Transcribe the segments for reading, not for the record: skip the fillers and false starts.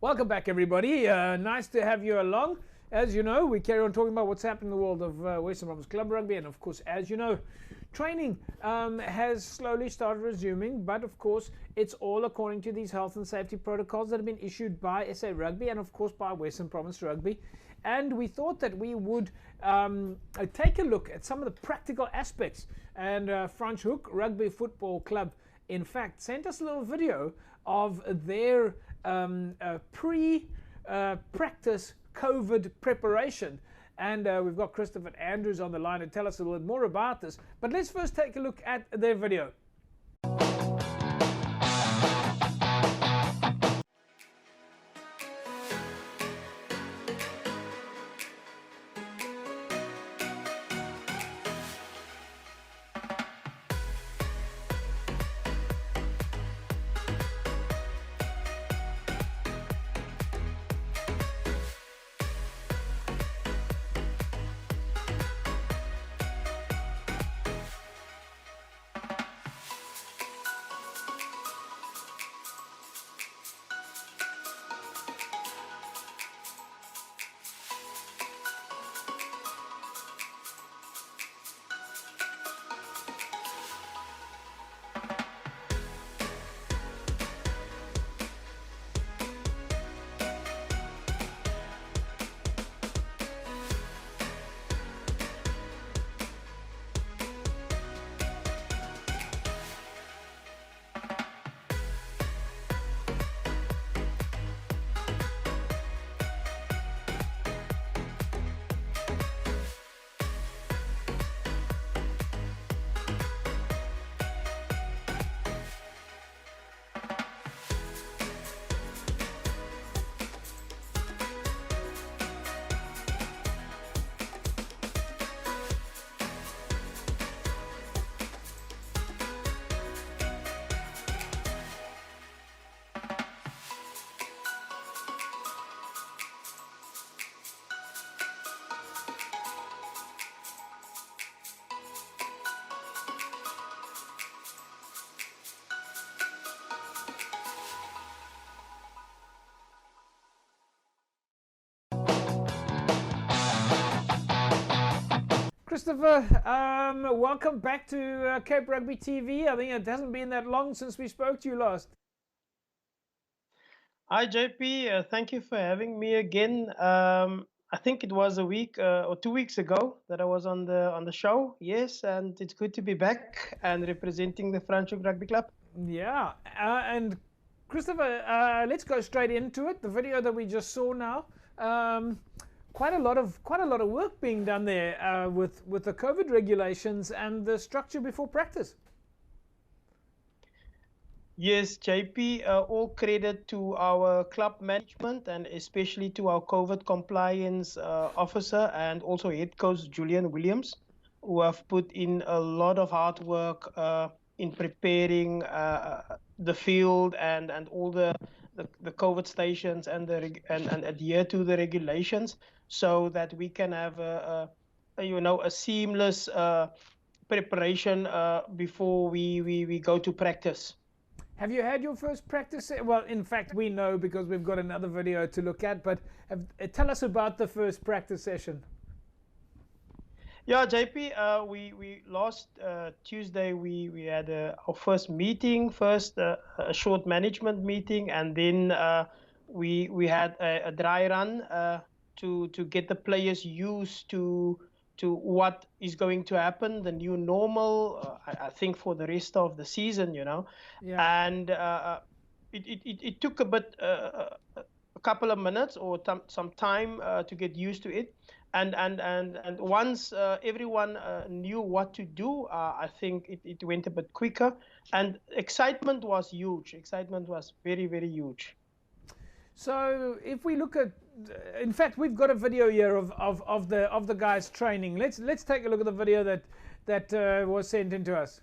Welcome back, everybody. Nice to have you along. As you know, we carry on talking about what's happening in the world of Western Province Club Rugby, and of course, as you know, training has slowly started resuming, but of course, it's all according to these health and safety protocols that have been issued by SA Rugby and of course by Western Province Rugby. And we thought that we would take a look at some of the practical aspects. And Franschoek Rugby Football Club, in fact, sent us a little video of their pre-practice COVID preparation. And we've got Christopher Andrews on the line to tell us a little bit more about this. But let's first take a look at their video. Christopher, welcome back to Cape Rugby TV. I think it hasn't been that long since we spoke to you last. Hi JP, thank you for having me again. I think it was a week or 2 weeks ago that I was on the show. Yes, and it's good to be back and representing the Franschoek Rugby Club. Yeah, and Christopher, let's go straight into it. The video that we just saw now. Quite a lot of work being done there with the COVID regulations and the structure before practice. Yes, JP, all credit to our club management and especially to our COVID compliance officer and also head coach Julian Williams, who have put in a lot of hard work in preparing the field and all the COVID stations and adhere to the regulations, so that we can have a seamless preparation before we go to practice. Have you had your first practice? Well, in fact, we know because we've got another video to look at, but tell us about the first practice session. Yeah, JP, we last Tuesday we had our first meeting, a short management meeting, and then we had a dry run to get the players used to what is going to happen, the new normal. I think for the rest of the season, Yeah. And it took a couple of minutes or some time to get used to it. And once everyone knew what to do, I think it went a bit quicker. And excitement was huge. Excitement was very, very huge. So if we look at, in fact, we've got a video here of the guys training. Let's take a look at the video that was sent in to us.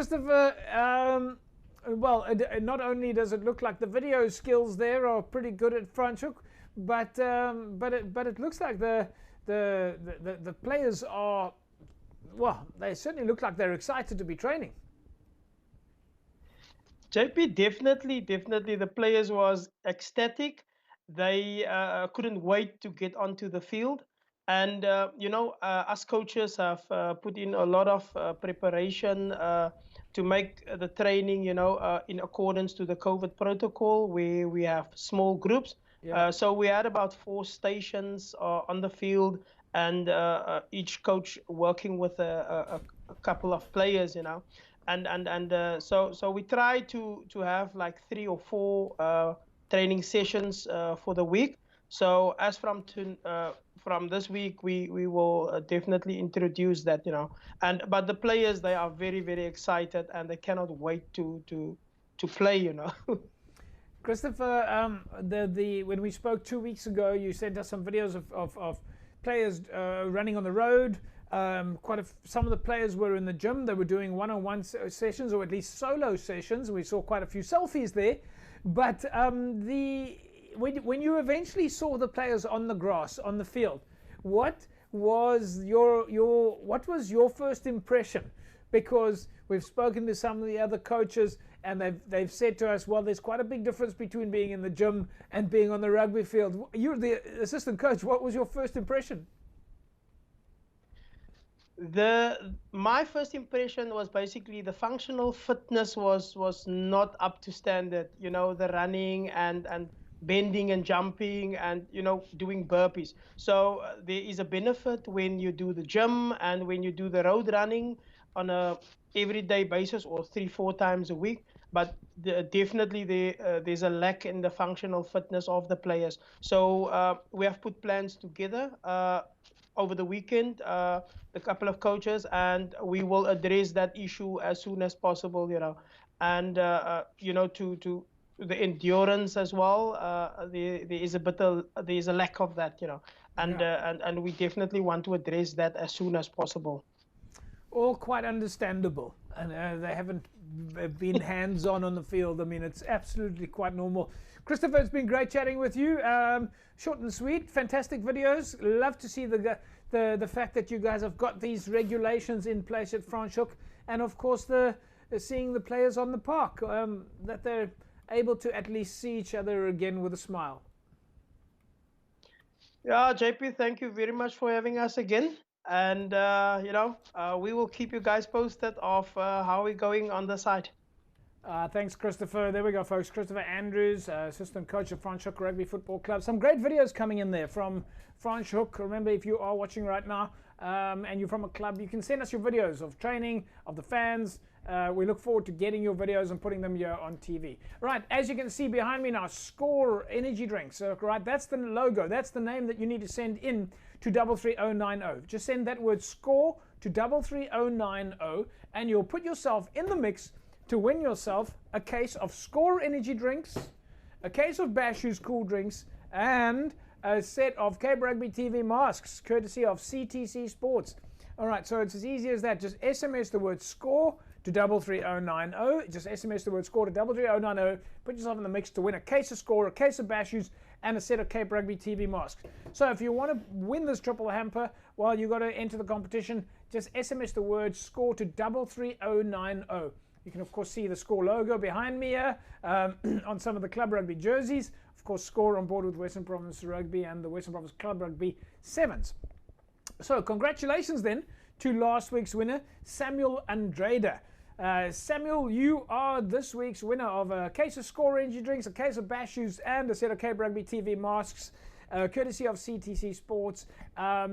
Christopher, well, not only does it look like the video skills there are pretty good at Franschoek, but it looks like the players are, well, they certainly look like they're excited to be training. JP, definitely, the players was ecstatic. They couldn't wait to get onto the field. And, us coaches have put in a lot of preparation to make the training, in accordance to the COVID protocol, where we have small groups. Yeah. So we had about 4 stations on the field, and each coach working with a couple of players, so we try to have like 3 or 4 training sessions for the week. So as from this week, we will definitely introduce that, but the players, they are very, very excited, and they cannot wait to play. Christopher, when we spoke 2 weeks ago, you sent us some videos of players running on the road. Some of the players were in the gym. They were doing one-on-one sessions, or at least solo sessions. We saw quite a few selfies there. But when you eventually saw the players on the grass, on the field, what was your first impression? Because we've spoken to some of the other coaches, and they've said to us, well, there's quite a big difference between being in the gym and being on the rugby field. You're the assistant coach. What was your first impression? My first impression was basically the functional fitness was not up to standard. The running and bending and jumping and doing burpees. So there is a benefit when you do the gym and when you do the road running on a everyday basis, or 3-4 times a week. But definitely there's a lack in the functional fitness of the players. So we have put plans together over the weekend, a couple of coaches, and we will address that issue as soon as possible, and to the endurance as well. There is a lack of that, and we definitely want to address that as soon as possible. All quite understandable, and they haven't been hands-on on the field. I mean, it's absolutely quite normal. Christopher, it's been great chatting with you. Short and sweet, fantastic videos. Love to see the fact that you guys have got these regulations in place at Franschoek, and of course seeing the players on the park, that they're able to at least see each other again with a smile. Yeah, JP, thank you very much for having us again. And, we will keep you guys posted of how we're going on the side. Thanks, Christopher. There we go, folks. Christopher Andrews, assistant coach of Franschoek Rugby Football Club. Some great videos coming in there from Franschoek. Remember, if you are watching right now and you're from a club, you can send us your videos of training, of the fans. We look forward to getting your videos and putting them here on TV. Right, as you can see behind me now, Score Energy Drinks. Right, that's the logo. That's the name that you need to send in to 33090. Just send that word SCORE to 33090, and you'll put yourself in the mix to win yourself a case of Score Energy Drinks, a case of Bashu's Cool Drinks, and a set of Cape Rugby TV masks, courtesy of CTC Sports. All right, so it's as easy as that. Just SMS the word SCORE to 33090. Just SMS the word SCORE to 33090. Put yourself in the mix to win a case of Score, a case of Bashu's, and a set of Cape Rugby TV masks. So if you want to win this triple hamper, well, you've got to enter the competition. Just SMS the word SCORE to 33090. You can, of course, see the Score logo behind me here on some of the Club Rugby jerseys. Of course, Score on board with Western Province Rugby and the Western Province Club Rugby Sevens. So congratulations then to last week's winner, Samuel Andrada. Samuel, you are this week's winner of a case of Score Energy Drinks, a case of Bashu's, and a set of Cape Rugby TV masks, courtesy of CTC Sports.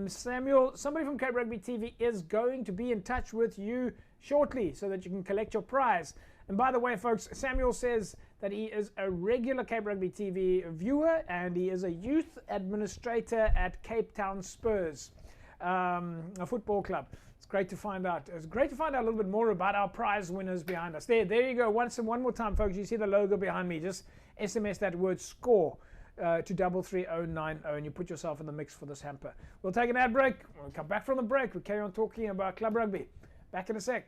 Samuel, somebody from Cape Rugby TV is going to be in touch with you shortly so that you can collect your prize. And by the way, folks, Samuel says that he is a regular Cape Rugby TV viewer, and he is a youth administrator at Cape Town Spurs, a football club. It's great to find out. It's great to find out a little bit more about our prize winners behind us. There you go. One more time, folks. You see the logo behind me. Just SMS that word SCORE to 33090, and you put yourself in the mix for this hamper. We'll take an ad break. We'll come back from the break. We'll carry on talking about club rugby. Back in a sec.